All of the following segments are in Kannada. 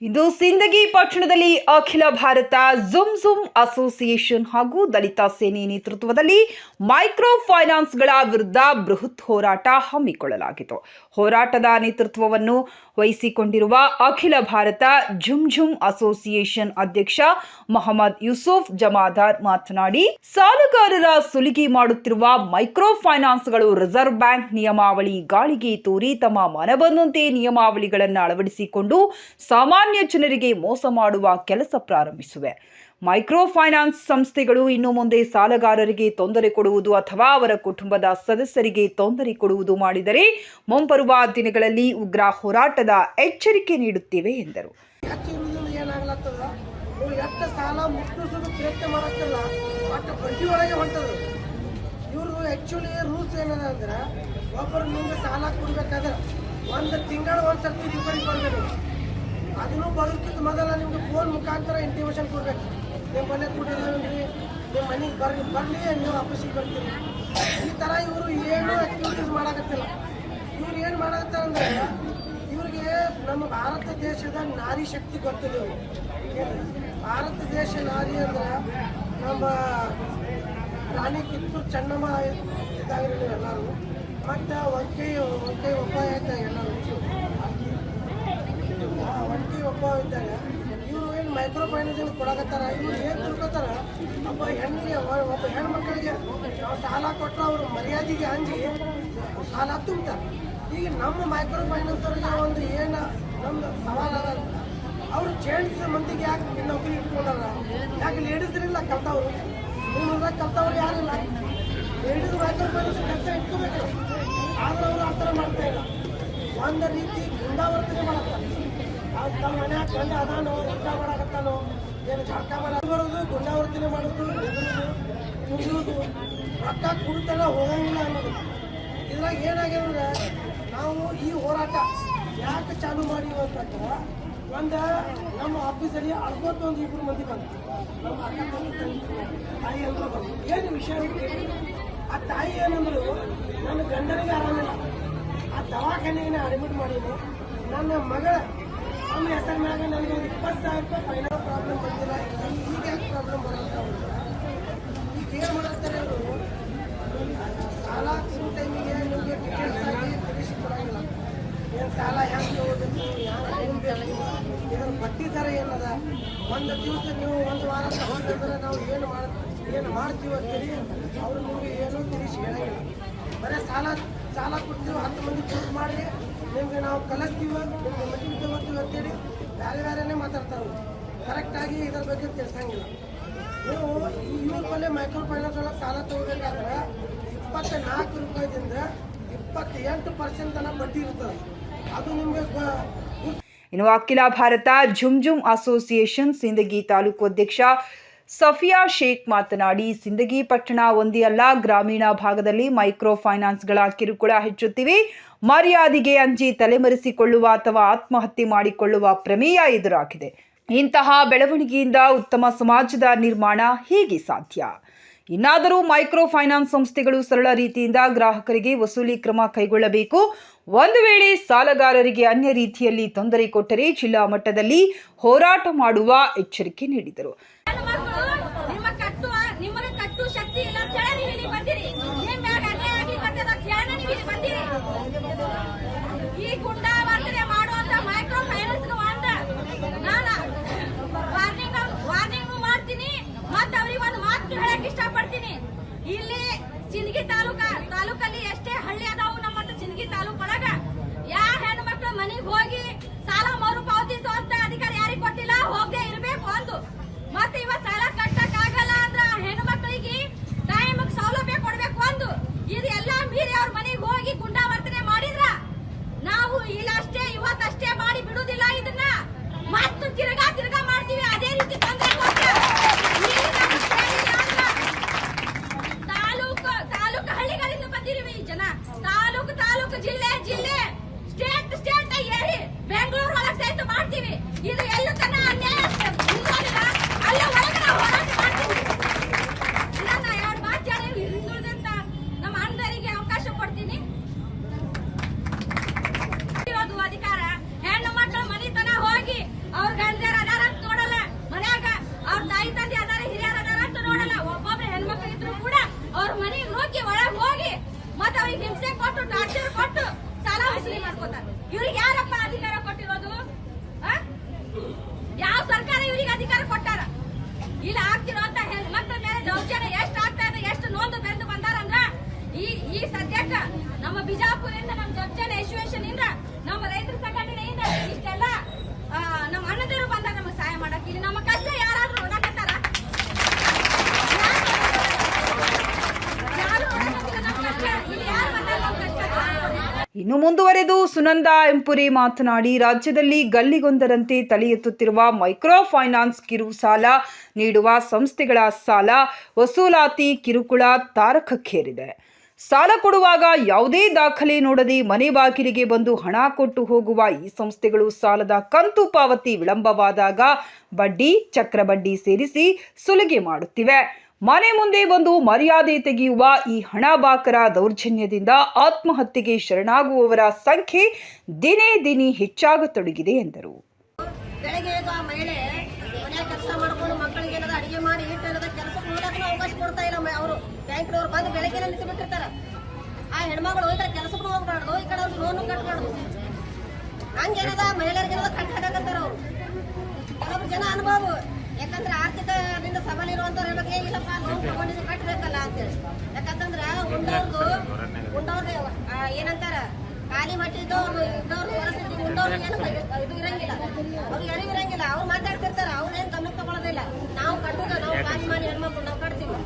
ಇದು ಸಿಂದಗಿ ಪಟ್ಟಣದಲ್ಲಿ ಅಖಿಲ ಭಾರತ ಝುಮ್ ಅಸೋಸಿಯೇಷನ್ ಹಾಗೂ ದಲಿತ ಸೇನೆ ನೇತೃತ್ವದಲ್ಲಿ ಮೈಕ್ರೋ ಫೈನಾನ್ಸ್ಗಳ ವಿರುದ್ಧ ಬೃಹತ್ ಹೋರಾಟ ಹಮ್ಮಿಕೊಳ್ಳಲಾಗಿತ್ತು. ಹೋರಾಟದ ನೇತೃತ್ವವನ್ನು ವಹಿಸಿಕೊಂಡಿರುವ ಅಖಿಲ ಭಾರತ ಝುಮ್ ಅಸೋಸಿಯೇಷನ್ ಅಧ್ಯಕ್ಷ ಮೊಹಮ್ಮದ್ ಯೂಸುಫ್ ಜಮಾದಾರ್ ಮಾತನಾಡಿ, ಸಾಲಗಾರರ ಸುಲಿಗೆ ಮಾಡುತ್ತಿರುವ ಮೈಕ್ರೋ ಫೈನಾನ್ಸ್ಗಳು ರಿಸರ್ವ್ ಬ್ಯಾಂಕ್ ನಿಯಮಾವಳಿ ಗಾಳಿಗೆ ತೂರಿ ತಮ್ಮ ಮನಬಂದಂತೆ ನಿಯಮಾವಳಿಗಳನ್ನು ಅಳವಡಿಸಿಕೊಂಡು ಸಾಮಾನ್ಯ ಜನರಿಗೆ ಮೋಸ ಮಾಡುವ ಕೆಲಸ ಪ್ರಾರಂಭಿಸಿವೆ. ಮೈಕ್ರೋ ಫೈನಾನ್ಸ್ ಸಂಸ್ಥೆಗಳು ಇನ್ನು ಮುಂದೆ ಸಾಲಗಾರರಿಗೆ ತೊಂದರೆ ಕೊಡುವುದು ಅಥವಾ ಅವರ ಕುಟುಂಬದ ಸದಸ್ಯರಿಗೆ ತೊಂದರೆ ಕೊಡುವುದು ಮಾಡಿದರೆ ಮುಂಬರುವ ದಿನಗಳಲ್ಲಿ ಉಗ್ರ ಹೋರಾಟದ ಎಚ್ಚರಿಕೆ ನೀಡುತ್ತಿವೆ ಎಂದರು. ಅದನ್ನು ಬರೋಕ್ಕಿಂತ ಮೊದಲ ನಿಮ್ಗೆ ಫೋನ್ ಮುಖಾಂತರ ಇಂಟಿಮೇಷನ್ ಕೊಡ್ಬೇಕು. ನಿಮ್ಮ ಮನೆ ಕೊಟ್ಟಿದ್ದೀವಿ, ನಿಮ್ಮ ಮನೆಗೆ ಬರಲಿ ನೀವು ಆಫೀಸಿಗೆ ಬರ್ತೀರಿ. ಈ ಥರ ಇವರು ಏನು ಆ್ಯಕ್ಟಿವಿಟೀಸ್ ಮಾಡಾಕತ್ತಿಲ್ಲ. ಇವ್ರು ಏನು ಮಾಡಾಕತ್ತಾರೆ ಅಂದರೆ, ಇವ್ರಿಗೆ ನಮ್ಮ ಭಾರತ ದೇಶದ ನಾರಿ ಶಕ್ತಿ ಗೊತ್ತಿಲ್ಲ. ಭಾರತ ದೇಶ ನಾರಿ ಅಂದ್ರೆ ನಮ್ಮ ರಾಣಿ ಕಿತ್ತೂರು ಚೆನ್ನಮ್ಮ ಇದ್ದಾಗಿರಲಿ ಎಲ್ಲರೂ, ಮತ್ತು ವಂಕೈ ಒಬ್ಬ ಇದ್ದಾಗ ಎಲ್ಲರೂ ಒಬ್ಬ ಇದ್ದಾಗ ಇವರು ಏನು ಮೈಕ್ರೋ ಫೈನಾನ್ಸ್ ಕೊಡಕತ್ತಾರ. ಇವ್ರು ಏನು ತಿಳ್ಕೊತಾರ, ಒಬ್ಬ ಹೆಣ್ಮಕ್ಳಿಗೆ ಸಾಲ ಕೊಟ್ಟರೆ ಅವರು ಮರ್ಯಾದೆಗೆ ಅಂಜಿ ಸಾಲ ತುಂಬ್ತಾರೆ. ಈಗ ನಮ್ಮ ಮೈಕ್ರೋ ಫೈನಾನ್ಸ್ ಅವ್ರಿಗೆ ಒಂದು ಏನು ನಮ್ದು ಸವಾಲಾದ, ಅವರು ಜೆಂಟ್ಸ್ ಮಂದಿಗೆ ಯಾಕೆ ನೌಕರಿ ಇಟ್ಕೊಂಡಾರ? ಯಾಕೆ ಲೇಡೀಸ್ರಿಲ್ಲ ಕಲ್ತವ್ರು? ನಿಮ್ಮದಾಗ ಕಲ್ತವ್ರು ಯಾರಿಲ್ಲ. ಲೇಡೀಸ್ ಮೈಕ್ರೋ ಫೈನಾನ್ಸ್ ಕೆಲಸ ಇಟ್ಕೋಬೇಕು, ಆದ್ರೆ ಅವರು ಆ ಥರ ಮಾಡ್ತಾ ಇಲ್ಲ. ಒಂದು ರೀತಿ ಗುಂಡಾವರ್ತನೆ ಮಾಡ್ತಾರೆ. ತಮ್ಮ ಮನೆ ಗಂಡ ಅದಾನೋ, ಊಟ ಮಾಡಕತ್ತಾನೋ, ಏನು ಜಳಕ ಬರೋದು, ಗುಂಡಾವರ್ತನೆ ಮಾಡೋದು, ಕುಡಿಯೋದು, ರೊಕ್ಕ ಕುಡಿತಾನ ಹೋಗಂಗಿಲ್ಲ ಅನ್ನೋದು. ಇದ್ರಾಗ ಏನಾಗ್ಯದಂದ್ರೆ, ನಾವು ಈ ಹೋರಾಟ ಯಾಕೆ ಚಾಲು ಮಾಡಿವಿ ಅಂತಂದ್ರೆ, ಒಂದು ನಮ್ಮ ಆಫೀಸಲ್ಲಿ ಅಳ್ಕೋತ ಒಂದು ಇಬ್ಬರು ಮಂದಿ ಬಂತು. ನಮ್ಮ ಅಕ್ಕ ತಾಯಿ ಅಂತ ಬಂದು ಏನು ವಿಷಯ ಆ ತಾಯಿ ಏನಂದ್ರು, ನನ್ನ ಗಂಡನಿಗೆ ಆರಾಮಿಲ್ಲ, ಆ ದವಾಖಾನೆಗೆ ಅಡ್ಮಿಟ್ ಮಾಡೀನಿ. ನನ್ನ ಮಗಳ ನಮ್ಮ ಹೆಸರು ಮ್ಯಾಗ ನನಗೆ ಒಂದು 20,000 ರೂಪಾಯಿ ಫೈನಾನ್ಸ್ ಪ್ರಾಬ್ಲಮ್ ಬಂದಿಲ್ಲ. ಈಗ ಯಾಕೆ ಪ್ರಾಬ್ಲಮ್ ಬರೋಂತ ಈಗ ಏನು ಮಾಡ್ತಾರೆ ಅವರು, ಸಾಲ ಕೊಡೋ ಟೈಮಿಗೆ ನಿಮಗೆ ಡಿಟೇಲ್ಸ್ ಆಗಿ ತಿಳಿಸಿ ಕೊಡೋಂಗಿಲ್ಲ. ಏನು ಸಾಲ ಹೆಂಗೆ ತಗೋಬೇಕು, ಯಾರು ತಗೊಬೇಕು, ಇದರ ಬಡ್ಡಿ ದರ ಏನದ, ಒಂದು ದಿವಸ ನೀವು ಒಂದು ವಾರ ತಗೊಂಡ್ರೆ ನಾವು ಏನು ಮಾಡ್ತೀವಿ ಅಂತೇಳಿ ಅವರು ನಿಮಗೆ ಏನೂ ತಿಳಿಸಿ ಹೇಳಂಗಿಲ್ಲ. ಬರೀ ಸಾಲ ಕೊಡ್ತೀವಿ, 10 ಮಂದಿ ದುಡ್ಡು ಮಾಡಿ ನಿಮಗೆ ನಾವು ಕಲಿಸ್ತೀವಿ, ನಿಮ್ಗೆ ಮಟ್ಟಿಗೆ ತಗೋತೀವಿ ಅಂತೇಳಿ ಬೇರೆನೇ ಮಾತಾಡ್ತಾರೆ. ಕರೆಕ್ಟಾಗಿ ಇದರ ಬಗ್ಗೆ ತಿಳಿಸಂಗಿಲ್ಲ. ನೀವು ಇವ್ರ ಬಳಿ ಮೈಕ್ರೋ ಫೈನಾನ್ಸ್ ಒಳಗೆ ಸಾಲ ತಗೋಬೇಕಾದ್ರೆ 24 ರೂಪಾಯಿದಿಂದ 28% ತನಕ ಬಡ್ಡಿ ಇರ್ತದೆ. ಅದು ನಿಮಗೆ ಇನ್ನು ಅಖಿಲ ಭಾರತ ಝುಮ್ ಅಸೋಸಿಯೇಷನ್ ಸಿಂದಗಿ ತಾಲೂಕು ಅಧ್ಯಕ್ಷ ಸಫಿಯಾ ಶೇಖ್ ಮಾತನಾಡಿ, ಸಿಂದಗಿ ಪಟ್ಟಣ ಒಂದೇ ಅಲ್ಲ, ಗ್ರಾಮೀಣ ಭಾಗದಲ್ಲಿ ಮೈಕ್ರೋ ಫೈನಾನ್ಸ್ಗಳ ಕಿರುಕುಳ ಹೆಚ್ಚುತ್ತಿವೆ. ಮರ್ಯಾದೆಗೆ ಅಂಜಿ ತಲೆಮರೆಸಿಕೊಳ್ಳುವ ಅಥವಾ ಆತ್ಮಹತ್ಯೆ ಮಾಡಿಕೊಳ್ಳುವ ಪ್ರಮೇಯ ಎದುರಾಗಿದೆ. ಇಂತಹ ಬೆಳವಣಿಗೆಯಿಂದ ಉತ್ತಮ ಸಮಾಜದ ನಿರ್ಮಾಣ ಹೇಗೆ ಸಾಧ್ಯ? ಇನ್ನಾದರೂ ಮೈಕ್ರೋ ಫೈನಾನ್ಸ್ ಸಂಸ್ಥೆಗಳು ಸರಳ ರೀತಿಯಿಂದ ಗ್ರಾಹಕರಿಗೆ ವಸೂಲಿ ಕ್ರಮ ಕೈಗೊಳ್ಳಬೇಕು. ಒಂದು ವೇಳೆ ಸಾಲಗಾರರಿಗೆ ಅನ್ಯ ರೀತಿಯಲ್ಲಿ ತೊಂದರೆ ಕೊಟ್ಟರೆ ಜಿಲ್ಲಾ ಮಟ್ಟದಲ್ಲಿ ಹೋರಾಟ ಮಾಡುವ ಎಚ್ಚರಿಕೆ ನೀಡಿದರು. ಇಷ್ಟಪಡ್ತೀನಿ. ಇಲ್ಲಿ ಸಿಂದಗಿ ತಾಲೂಕಲ್ಲಿ ಎಷ್ಟೇ ಹಳ್ಳಿ ಅದಾವು, ನಮ್ಮ ಸಿಂದಗಿ ತಾಲೂಕೊಳಗ ಯಾರ ಹೆಣ್ಣು ಮಕ್ಕಳು ಮನೆಗೆ ಹೋಗಿ ಸಾಲ ಮರುಪಾವತಿಸುವಂತ ಅಧಿಕಾರ ಯಾರಿಗೆ ಕೊಟ್ಟಿಲ್ಲ, ಹೋಗದೆ ಇರಬೇಕು ಒಂದು. ಮತ್ತೆ ಇವ ಸಾಲ ಕಟ್ಟಕ್ ಆಗಲ್ಲ ಅಂದ್ರ ಹೆಣ್ಣು ಮಕ್ಕಳಿಗೆ ಟೈಮ್ ಸೌಲಭ್ಯ ಕೊಡ್ಬೇಕು ಒಂದು. ಇದು ಎಲ್ಲಾ ಮೀರಿ ಅವ್ರ ಮನೆಗೆ ಹೋಗಿ ಗುಂಡಾವರ್ತನೆ ಮಾಡಿದ್ರ ನಾವು ಇಲ್ಲಷ್ಟೇ ಇವತ್ತಷ್ಟೇ ಮಾಡಿ ಬಿಡುದಿಲ್ಲ. ಇದನ್ನ ಮತ್ತು ತಿರ್ಗಾ ಮಾಡ್ತೀವಿ. ಅದೇ ರೀತಿ ತೊಂದರೆ ತಾಲೂಕು ಹಳ್ಳಿಗಳಿಂದ ಬಂದಿರುವೆ ಈ ಜನ. ತಾಲೂಕು ಜಿಲ್ಲೆ ಸ್ಟೇಟ್ ಏರಿ ಬೆಂಗಳೂರು ಒಳಗೆ ಸಹಿತ ಮಾಡ್ತೀವಿ. ಇದು ಎಲ್ಲ ತನ ಅನ್ಯಾಯ ಅಲ್ಲ ಒಳಗೆ ನಾವು ಹೋರಾಟ ಮಾಡ್ತೀವಿ. ಇದನ್ನ 2 ಮಾತು ಹೇಳಿ ಹಿಂದುಳಿದಂತ ನಮ್ಮ ಅಣ್ಣರಿಗೆ ಅವಕಾಶ ಕೊಡ್ತೀನಿ. ಇರೋದು ಅಧಿಕಾರ ಹೆಣ್ಣು ಮಕ್ಕಳ ಮನೆತನ ಹೋಗಿ ಅವ್ರ ಮತ್ತೆ ಅವ್ರಿಗೆ ಹಿಂಸೆ ಕೊಟ್ಟು ಟಾರ್ಚರ್ ಕೊಟ್ಟು ಸಾಲ ವಸೂಲಿ ಮಾಡ್ಕೋತಾರೆ. ಇವ್ರಿಗೆ ಯಾರಪ್ಪ ಅಧಿಕಾರ ಕೊಟ್ಟಿರೋದು? ಯಾವ ಸರ್ಕಾರ ಇವ್ರಿಗೆ ಅಧಿಕಾರ ಕೊಟ್ಟಾರ? ಇಲ್ಲಿ ಆಗ್ತಿರೋಂತ ಹೆಣ್ಮಕ್ಳ ಮೇಲೆ ದೌರ್ಜನ್ಯ ಎಷ್ಟು ಆಗ್ತಾ ಇದೆ, ಎಷ್ಟು ನೊಂದು ಬೆಂದು ಬಂದಾರಂದ್ರ ಈ ಸದ್ಯಕ್ಕ ನಮ್ಮ ಬಿಜಾಪುರದಿಂದ, ನಮ್ಮ ಜಗ್ಜನ ಯಶುವೇಶನ್ ಇಂದ, ನಮ್ಮ ರೈತರ ಸಂಘಟನೆಯಿಂದ ಇಷ್ಟೆಲ್ಲ ನಮ್ಮ ಅಣ್ಣದಿರು ಬಂದ ನಮಗೆ ಸಹಾಯ ಮಾಡಕ್. ಇಲ್ಲಿ ನಮ್ಮ ಕಷ್ಟ ಯಾರಾದ್ರೂ ನೋಡಕತ್ತಾರ? ಯಾರು ನೋಡಕತ್ತಿಲ್ಲ ನಮ್ಮ ಕಷ್ಟ. ಇಲ್ಲಿ ಯಾರು ಬಂದಾರ ನಮ್ಮ ಕಷ್ಟ? ಇನ್ನು ಮುಂದುವರೆದು ಸುನಂದಾ ಎಂಪುರಿ ಮಾತನಾಡಿ, ರಾಜ್ಯದಲ್ಲಿ ಗಲ್ಲಿಗೊಂದರಂತೆ ತಲೆ ಎತ್ತುತ್ತಿರುವ ಮೈಕ್ರೋ ಫೈನಾನ್ಸ್ ಕಿರು ಸಾಲ ನೀಡುವ ಸಂಸ್ಥೆಗಳ ಸಾಲ ವಸೂಲಾತಿ ಕಿರುಕುಳ ತಾರಕಕ್ಕೇರಿದೆ. ಸಾಲ ಕೊಡುವಾಗ ಯಾವುದೇ ದಾಖಲೆ ನೋಡದೆ ಮನೆ ಬಾಗಿಲಿಗೆ ಬಂದು ಹಣ ಕೊಟ್ಟು ಹೋಗುವ ಈ ಸಂಸ್ಥೆಗಳು ಸಾಲದ ಕಂತು ಪಾವತಿ ವಿಳಂಬವಾದಾಗ ಬಡ್ಡಿ, ಚಕ್ರಬಡ್ಡಿ ಸೇರಿಸಿ ಸುಲಿಗೆ ಮಾಡುತ್ತಿವೆ. ಮನೆ ಮುಂದೆ ಬಂದು ಮರ್ಯಾದೆ ತೆಗೆಯುವ ಈ ಹಣಬಾಕರ ದೌರ್ಜನ್ಯದಿಂದ ಆತ್ಮಹತ್ಯೆಗೆ ಶರಣಾಗುವವರ ಸಂಖ್ಯೆ ದಿನೇ ದಿನೇ ಹೆಚ್ಚಾಗತೊಡಗಿದೆ ಎಂದರು. ಬೆಳಗ್ಗೆ ಮಹಿಳೆ ಮನೆಯಾಗ ಕೆಲಸ ಮಾಡ್ಕೊಂಡು ಮಕ್ಕಳಿಗೆ ಏನಾದ್ರು ಅಡಿಗೆ ಮಾಡಿ ಇಟ್ಟಿರೋದ ಕೆಲಸಕ್ಕೆ ಹೋಗಕ್ಕೆ ಅವಕಾಶ ಕೊಡ್ತಾ ಇಲ್ಲ. ಅವರು ಬ್ಯಾಂಕ್ನವ್ರು ಬಂದು ಬೆಳಗ್ಗೆ ನಿಂತು ಬಿಟ್ಟಿರ್ತಾರ. ಆ ಹೆಣ್ಮಗಳು ಹೋಗ್ತಾರೆ, ಕೆಲಸಕ್ಕೂ ಹೋಗ್ಬಾರ್ದು, ಈ ಕಡೆ ಅವ್ರು ಲೋನು ಕಟ್ಬಾರ್ದು. ಹಂಗೇನದ ಮಹಿಳೆಯರಿಗೆ ಕಟ್ಟಾಕತ್ತಾರ ಅವರು. ಕೆಲವೊಬ್ರು ಜನ ಅನುಭವ, ಯಾಕಂದ್ರೆ ಆರ್ಥಿಕದಿಂದ ಸಬಲ ಇರುವಂತವ್ರ ಬಗ್ಗೆ ಇಲ್ಲಪ್ಪ ಲೋನ್ ತಗೊಂಡಿದ್ದು ಕಟ್ಟಬೇಕಲ್ಲ ಅಂತೇಳಿ. ಯಾಕಂತಂದ್ರ ಉಂಡವ್ರದ್ದು ಏನಂತಾರ, ಖಾಲಿ ಮಟ್ಟಿದ್ದವ್ರು ಇದ್ದವ್ರು ಪರಿಸ್ಥಿತಿ ಉಂಡವ್ರು ಏನು ಇದು ಇರಂಗಿಲ್ಲ, ಅವ್ರಿಗೆ ಅರಿವು ಇರಂಗಿಲ್ಲ. ಅವ್ರು ಮಾತಾಡ್ತಿರ್ತಾರ, ಅವ್ರೇನ್ ಗಮನಕ್ಕೆ ತಗೊಳ್ಳೋದಿಲ್ಲ. ನಾವು ಕಟ್ಟುದ, ನಾವು ಸ್ವಾಭಿಮಾನಿ ಹೆಣ್ಮಕ್ಳು, ನಾವು ಕಟ್ತೀವಿ.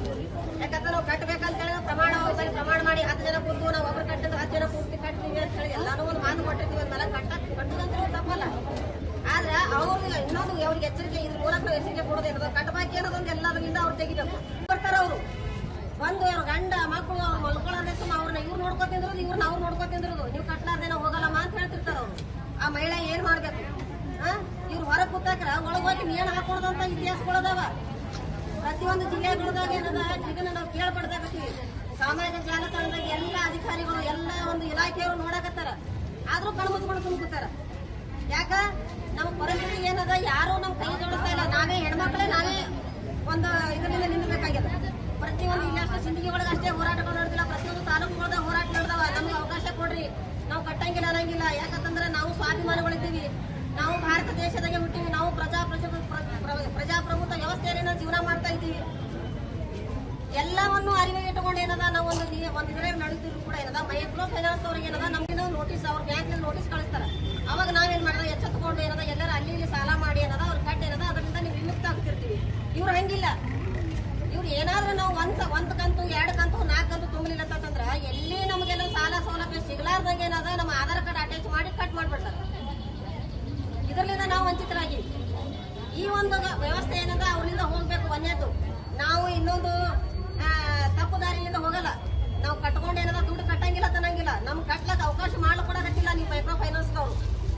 ಯಾಕಂದ್ರೆ ನಾವು ಕಟ್ಟಬೇಕಂತ ಹೇಳಿ ಪ್ರಮಾಣ ಮಾಡಿ 10 ಜನ ಕೂತು ನಾವು ಒಬ್ರು ಕಟ್ಟಿದ್ದು 10 ಜನ ಪೂರ್ತಿ ಕಟ್ತೀವಿ ಅಂತ ಹೇಳಿ ಎಲ್ಲಾನು ಒಂದು ಮಾತು ಕೊಟ್ಟಿರ್ತೀವಿ. ಅಂದ್ಮೇಲೆ ಕಟ್ಟುದಂದ್ರೆ ತಪ್ಪಲ್ಲ. ಆದ್ರೆ ಅವ್ರಿಗೆ ಇನ್ನೊಂದು ಅವ್ರಿಗೆ ಎಚ್ಚರಿಕೆ, ಇದ್ರ ಮೂಲಕ ನಾವು ಎಚ್ಚರಿಕೆ ಕೊಡೋದೇನದ, ಕಟ್ಟಬಾಕಿ ಅನ್ನೋದೊಂದು ಎಲ್ಲರಿಂದ ಅವ್ರು ತೆಗಿಬೇಕು. ಬರ್ತಾರ ಅವರು ಬಂದು ಅವ್ರ ಗಂಡ ಮಕ್ಕಳು ಅವ್ರು ಮಲ್ಕೊಳ್ಳೋದೇ ಸುಮ್ಮ ಅವ್ರನ್ನ ಇವ್ರು ನೋಡ್ಕೊತಿದ್ರು, ಇವ್ರನ್ನ ಅವ್ರು ನೋಡ್ಕೊತಿದ್ರು. ನೀವು ಕಟ್ಲಾರ್ದೇನೋ ಹೋಗಲ್ಲಮ್ಮ ಅಂತ ಹೇಳ್ತಿರ್ತಾರ ಅವ್ರು. ಆ ಮಹಿಳೆ ಏನ್ ಮಾಡ್ಬೇಕು? ಇವ್ರು ಹೊರಗೆ ಕೂತಾಕ್ರ ಒಳಗೆ ಹೋಗಿ ನೇಣು ಹಾಕೊಡೋದಂತ ಇತಿಹಾಸಗಳದಾವ. ಪ್ರತಿಯೊಂದು ಜಿಲ್ಲೆಗಳದಾಗ ಏನದ ಇದನ್ನ ನಾವು ಕೇಳ್ಪಡ್ದಾಕತ್ತೀವಿ. ಸಾಮಾಜಿಕ ಜಾಲತಾಣದಾಗ ಎಲ್ಲ ಅಧಿಕಾರಿಗಳು, ಎಲ್ಲ ಒಂದು ಇಲಾಖೆಯವರು ನೋಡಕತ್ತಾರ. ಆದ್ರೂ ಕಣ್ಮುಚ್ಕೊಂಡು ಸುಮ್ಕುತ್ತಾರ. ಯಾಕ? ನಮ್ಮ ಪರಿಸ್ಥಿತಿ ಏನದ, ಯಾರು ನಮ್ ಕೈ ಜೋಡಿಸ್ತಾ ಇಲ್ಲ. ನಾವೇ ಹೆಣ್ಮಕ್ಳೇ ನಾವೇ ಒಂದು ಇದರಿಂದ ನಿಂದಬೇಕಾಗ್ಯದ. ಪ್ರತಿಯೊಂದು ಇಲ್ಲಷ್ಟು ಸಿಂದಗಿ ಒಳಗೆ ಅಷ್ಟೇ ಹೋರಾಟಗಳು ನಡೆದಿಲ್ಲ, ಪ್ರತಿಯೊಂದು ತಾಲೂಕುಗಳದಾಗ ಹೋರಾಟ ನಡೆದವ. ನಮ್ಗೆ ಅವಕಾಶ ಕೊಡ್ರಿ, ನಾವು ಕಟ್ಟಂಗಿಲ್ಲ ಅನ್ನಂಗಿಲ್ಲ. ಯಾಕಂತಂದ್ರೆ ನಾವು ಸ್ವಾಭಿಮಾನಿಗಳಿದ್ದೀವಿ, ನಾವು ಭಾರತ ದೇಶದಾಗೆ ಹುಟ್ಟಿವಿ, ನಾವು ಪ್ರಜಾಪ್ರಭುತ್ವ ವ್ಯವಸ್ಥೆಯಲ್ಲಿ ನಾವು ಜೀವನ ಮಾಡ್ತಾ ಇದ್ದೀವಿ. ಎಲ್ಲವನ್ನು ಅರಿವಿಗೆ ಇಟ್ಟುಕೊಂಡು ಏನದ ನಾವು ಒಂದು ಇದರಲ್ಲಿ ನಡೆದಿದ್ರು ಕೂಡ ಏನದ ಮೈಕ್ರೋ ಫೈನಾನ್ಸ್ ಅವ್ರಿಗೆ ಏನದ ನಮ್ಗೆ ನೋಟಿಸ್, ಅವ್ರ ಬ್ಯಾಂಕ್ ನೋಟಿಸ್ ಕಳಿಸ್ತಾರ. ಅವಾಗ ನಾವೇನ್ ಮಾಡೋದು, ಎಚ್ಚೆತ್ತುಕೊಂಡು ಏನದ ಎಲ್ಲರೂ ಅಲ್ಲಿ ಇಲ್ಲಿ ಸಾಲ ಮಾಡಿ ಏನದ ಅವ್ರ ಕಟ್ಟಿ ಏನದ ಅದರಿಂದ ನೀವು ವಿಮುಕ್ತ ಆಗ್ತಿರ್ತೀವಿ. ಇವ್ರು ಹಂಗಿಲ್ಲ. ಇವ್ರು ಏನಾದ್ರೂ ನಾವು ಒಂದ್ ಕಂತು 2 ಕಂತು 4 ಕಂತು ತುಂಬಲಿಲ್ಲ ಅಂತಂದ್ರ ಎಲ್ಲಿ ನಮಗೆಲ್ಲ ಸಾಲ ಸೌಲಭ್ಯ ಸಿಗ್ಲಾರ್ದಂಗೆ ಏನದ ನಮ್ಮ ಆಧಾರ್ ಕಾರ್ಡ್ ಅಟ್ಯಾಚ್ ಮಾಡಿ ಕಟ್ ಮಾಡ್ಬಿಡ್ತಾರೆ. ಇದರಿಂದ ನಾವು ವಂಚಿತರಾಗಿ ಈ ಒಂದು ವ್ಯವಸ್ಥೆ ಏನದ ಅವ್ರಿಂದ ಹೋಗ್ಬೇಕು. ಒಂದೇದು ನಾವು ಇನ್ನೊಂದು ತಪ್ಪು ದಾರಿಯಿಂದ ಹೋಗಲ್ಲ. ನಾವು ಕಟ್ಕೊಂಡು ಏನದ ದುಡ್ಡು ಕಟ್ಟಂಗಿಲ್ಲ ತನ್ನಂಗಿಲ್ಲ. ನಮ್ಗೆ ಕಟ್ಲಕ್ಕೆ ಅವಕಾಶ ಮಾಡ್ಕೊಡಕತ್ತಿಲ್ಲ ನೀವು ಮೈಕ್ರೋ ಫೈನಾನ್ಸ್ ಅವರು.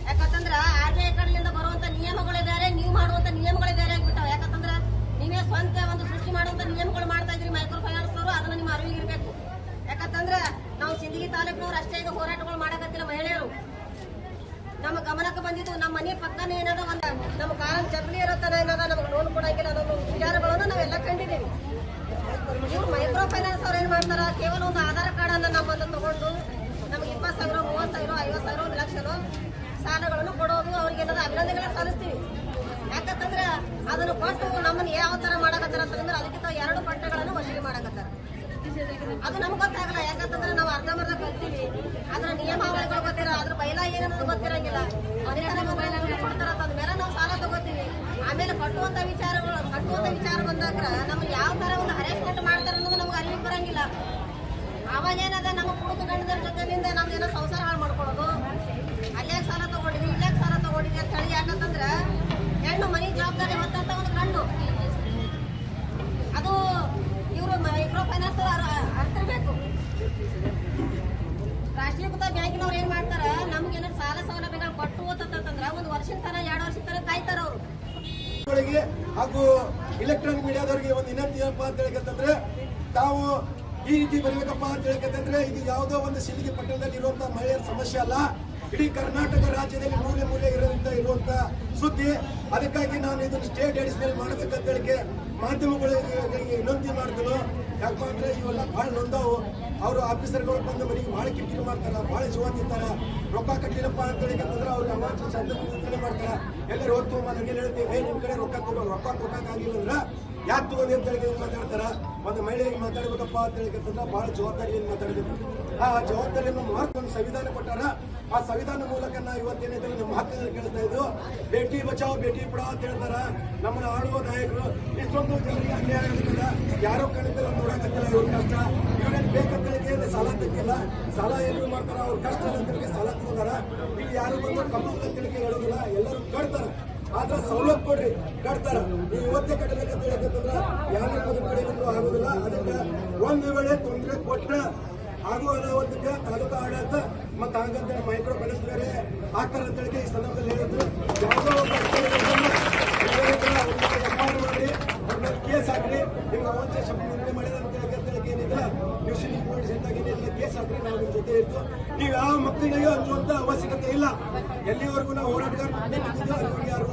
ಯಾಕಂತಂದ್ರ RBI ಕಡೆಯಿಂದ ಬರುವಂತ ನಿಯಮಗಳೇ ಬೇರೆ, ನೀವು ಮಾಡುವಂತ ನಿಯಮಗಳೇ ಬೇರೆ ಆಗ್ಬಿಟ್ಟಾವ. ಯಾಕಂತಂದ್ರ ನೀವೇ ಸ್ವಂತ ಒಂದು ಸೃಷ್ಟಿ ಮಾಡುವಂತ ನಿಯಮಗಳು ಮಾಡ್ತಾ ಇದ್ರಿ ಮೈಕ್ರೋ ಫೈನಾನ್ಸ್ ಅವರು. ಅದನ್ನ ನಿಮ್ಮ ಅರಿವಿಗಿರ್ಬೇಕು. ಯಾಕಂತಂದ್ರ ನಾವು ಸಿಂದಗಿ ತಾಲೂಕಿನವ್ರು ಅಷ್ಟೇ ಈಗ ಹೋರಾಟಗಳು ಮಾಡಕತ್ತಿಲ್ಲ. ಮಹಿಳೆಯರು ನಮ್ಮ ಗಮನಕ್ಕೆ ಬಂದಿದ್ದು, ನಮ್ಮ ಮನೆ ಪಕ್ಕನೇ ಏನದ ಒಂದು ನಮ್ಮ ಕಾಲಂ ಜಬ್ಲಿ ಇರೋತನ ಏನದ ನಮ್ಗೆ ಲೋನ್ ಕೊಡಂಗಿಲ್ಲ ಅನ್ನೋ ವಿಚಾರಗಳನ್ನು ನಾವೆಲ್ಲ ಕಂಡಿದ್ದೀವಿ. ಇವ್ರು ಮೈಕ್ರೋ ಫೈನಾನ್ಸ್ ಅವ್ರು ಏನ್ ಮಾಡ್ತಾರ, ಕೇವಲ ಒಂದು ಆಧಾರ್ ಕಾರ್ಡ್ ಅನ್ನ ನಮ್ಮನ್ನು ತಗೊಂಡು ನಮ್ಗೆ 20,000, 30,000, 50,000, 1 ಲಕ್ಷನೋ ಸಾಲಗಳನ್ನು ಕೊಡೋದು. ಅವ್ರಿಗೆ ಏನದ ಅಭಿನಂದನೆಗಳನ್ನ ಸಲ್ಲಿಸ್ತೀವಿ. ಯಾಕಂತಂದ್ರೆ ಅದನ್ನು ಕೊಟ್ಟು ನಮ್ಮನ್ನು ಯಾವ ತರ ಮಾಡಕತ್ತಾರ ಅಂತಂದ್ರೆ ಅದಕ್ಕಿಂತ 2 ಪಟ್ಟಗಳನ್ನು ವಸೂಲಿ ಮಾಡಕತ್ತಾರ. ಅದು ನಮ್ಗೆ ಗೊತ್ತಾಗಲ್ಲ. ಯಾಕಂತಂದ್ರೆ ನಾವು ಅರ್ಧಂಬರ್ಧ ಕಲ್ತೀವಿ, ಅದ್ರ ನಿಯಮಾವಳಿಗಳು ಗೊತ್ತಿರ, ಅದ್ರ ಬೈಲ ಏನನ್ನೋದು ಗೊತ್ತಿರಂಗಿಲ್ಲ. ಅದೇ ನಮ್ಮ ಬೈಲ ಕೊಡ್ತಾರ ಅಂದ್ಮೇಲೆ ನಾವು ಸಾಲ ತಗೋತೀವಿ. ಆಮೇಲೆ ಕಟ್ಟುವಂತ ವಿಚಾರ ಬಂದಾಗ ನಮ್ಗೆ ಯಾವ ತರ ಒಂದು ಹರೇಸ್ಮೆಂಟ್ ಮಾಡ್ತಾರ ಅನ್ನೋದು ನಮ್ಗೆ ಅರಿವಿಗೆ ಬರಂಗಿಲ್ಲ. ಅವಾಗ ಏನದ ನಮ್ಮ ಕುಡುಕು ಗಂಡದರ ಜೊತೆಲಿಂದ ನಮ್ದೇನೋ ಸಂಸಾರ ಹಾಳು ಮಾಡ್ಕೊಳ್ಳೋದು. ಅಲ್ಲೇ ಸಾಲ ತಗೊಂಡಿದ್ವಿ, ಇಲ್ಲೇ ಸಾಲ ತಗೊಂಡಿದ್ವಿ ಅಂತ ಹೇಳಿ. ಯಾಕಂತಂದ್ರ ಹೆಣ್ಣು ಮನೆ ಜವಾಬ್ದಾರಿ ಹೊತ್ತಂತ ಒಂದು ಗಂಡು, ಅದು ಇವರು ಮೈಕ್ರೋ ಫೈನಾನ್ಸ್ ಅರ್ತಿರ್ಬೇಕು. ರಾಷ್ಟ್ರೀಕೃತ ಬ್ಯಾಂಕಿನವ್ರು ಏನ್ ಮಾಡ್ತಾರ, ನಮ್ಗೆ ಏನಾದ್ರು ಸಾಲ ಸೌಲಭ್ಯಗಳು ಕೊಟ್ಟು ಅಂತಂದ್ರ 1 ವರ್ಷದ ತನ 2 ವರ್ಷದ ತನ ಕಾಯ್ತಾರ ಅವರು. ಹಾಗೂ ಇಲೆಕ್ಟ್ರಾನಿಕ್ ಮೀಡಿಯಾದವರಿಗೆ ಒಂದು ವಿನಂತಿ ಏನಪ್ಪಾ ಅಂತ ಹೇಳಿಕಂತಂದ್ರೆ, ತಾವು ಈ ರೀತಿ ಬರಬೇಕಪ್ಪ ಅಂತ ಹೇಳಿಕಂತಂದ್ರೆ ಇದು ಯಾವುದೋ ಒಂದು ಸಿಂದಗಿ ಪಟ್ಟಣದಲ್ಲಿ ಇರುವಂತಹ ಮಹಿಳೆಯರ ಸಮಸ್ಯೆ ಅಲ್ಲ, ಇಡೀ ಕರ್ನಾಟಕ ರಾಜ್ಯದಲ್ಲಿ ಮೂಲೆ ಇರುವಂತ ಸುದ್ದಿ. ಅದಕ್ಕಾಗಿ ನಾನು ಇದನ್ನು ಸ್ಟೇಟ್ ಎಡಿಷನಲ್ ಮಾಡಬೇಕಂತ ಹೇಳಿ ಮಾಧ್ಯಮಗಳಿಗೆ ವಿನಂತಿ ಮಾಡ್ತೇನೆ. ಯಾಕಪ್ಪ ಅಂದ್ರೆ ಇವೆಲ್ಲ ಭಾಳ ನೊಂದವು. ಅವರು ಆಫೀಸರ್ಗಳು ಬಂದು ಮನೆಗೆ ಭಾಳ ಕಿರಿಕಿರಿ ಮಾಡ್ತಾರ, ಭಾಳ ಜೀವ ತಿಂತಾರ. ರೊಕ್ಕ ಕಟ್ಟಿಲ್ಲಪ್ಪ ಅಂತ ಹೇಳಿಕಂತಂದ್ರೆ ಅವ್ರಿಗೆ ಅಮಾಂಶ ಶಬ್ದ ಮಾಡ್ತಾರ. ಎಲ್ಲರೂ ಹೊತ್ತು ನನಗೆ ಹೇಳ್ತೀವಿ, ನಿಮ್ ಕಡೆ ರೊಕ್ಕ ಕೊಡಕ್ಕಾಗಿಲ್ಲ ಅಂದ್ರೆ ಯಾಕೆ ತಗೊಂಡು ಅಂತ ಹೇಳಿ ಮಾತಾಡ್ತಾರ. ಒಂದು ಮಹಿಳೆಗೆ ಮಾತಾಡ್ಬೇಕಪ್ಪ ಅಂತ ಹೇಳಿಕಂತಂದ್ರೆ ಭಾಳ ಜವಾಬ್ದಾರಿಯನ್ನು ಮಾತಾಡಬೇಕು. ಆ ಜವಾಬ್ದಾರಿಯನ್ನು ಒಂದು ಸಂವಿಧಾನ ಕೊಟ್ಟಾರ. ಆ ಸಂವಿಧಾನ ಮೂಲಕ ನಾವು ಇವತ್ತೇನೈತೆ ನಮ್ಮ ಹಕ್ಕನ್ನು ಕೇಳ್ತಾ ಇದ್ದು, ಬೇಟಿ ಬಚಾವ್ ಬೇಟಿ ಪಡಾವ್ ಅಂತ ಹೇಳ್ತಾರ ನಮ್ಮನ್ನ ಆಳುವ ನಾಯಕರು. ಇಷ್ಟೊಂದು ಜನರಿಗೆ ಅನ್ಯಾಯ ಆಗಿರ್ತದ, ಯಾರೋ ಕಣಿತರ ನೋಡಕತ್ತಿಲ್ಲ ಇವ್ರ ಕಷ್ಟ. ಇವ್ರೇನು ಬೇಕಂತ ಹೇಳಿಕೆ ಸಾಲ ತೆಗಿಲ್ಲ, ಸಾಲ ಎಲ್ಲರೂ ಮಾಡ್ತಾರ, ಅವ್ರ ಕಷ್ಟ ಅಂತ ಸಾಲ ತಗೋದಾರ. ಇಲ್ಲಿ ಯಾರು ಬಂದು ಕಮ್ಮಿ ಅಂತ ಹೇಳಿಕೆ ಹೇಳೋದಿಲ್ಲ, ಎಲ್ಲರೂ ಕಟ್ತಾರ. ಆದ್ರೆ ಸವಲತ್ತು ಕೊಡ್ರಿ, ಕಟ್ತಾರ. ನೀವು ಇವತ್ತೇ ಕಟ್ಟಬೇಕಂತ ಹೇಳಿಕಂತಂದ್ರ ಯಾರು ಮೊದಲು ಕಡೆಯಂದ್ರೂ ಆಗೋದಿಲ್ಲ. ಅದಕ್ಕೆ ಒಂದು ವೇಳೆ ತೊಂದರೆ ಕೊಟ್ಟ ಹಾಗೂ ಅನಾಹುತಕ್ಕೆ ತಾಲೂಕು ಆಡಳಿತ ಮತ್ತು ಹಂಗಂತ ಮೈಕ್ರೋ ಫೈನಾನ್ಸ್ ಬೇರೆ ಆಗ್ತಾರೆ ಅಂತ ಹೇಳಿ ಈ ಸಂದರ್ಭದಲ್ಲಿ ಹೇಳಿದ್ರು. ಯಾವುದೋ ಮಾಡಿ ಅವ್ರ ಕೇಸ್ ಹಾಕ್ರಿ, ನಿಮ್ಗೆ ಅವಂಚ ಶಬ್ದ ನಿಂದೆ ಮಾಡಿದ ಅಂತ ಹೇಳಿ ಏನಿಲ್ಲ, ನೀವು ಸಿವಿಲ್ ಪೊಲೀಸ್ ಅಂತ ಏನಿಲ್ಲ ಕೇಸ್ ಹಾಕ್ರಿ, ನಾವು ನಿಮ್ಮ ಜೊತೆ ಇದ್ದು. ನೀವು ಯಾವ ಮಕ್ಕಳಿಗೆ ಹಂಚುವಂತ ಅವಶ್ಯಕತೆ ಇಲ್ಲ. ಎಲ್ಲಿವರೆಗೂ ನಾವು ಹೋರಾಟಗಾರ ಯಾರು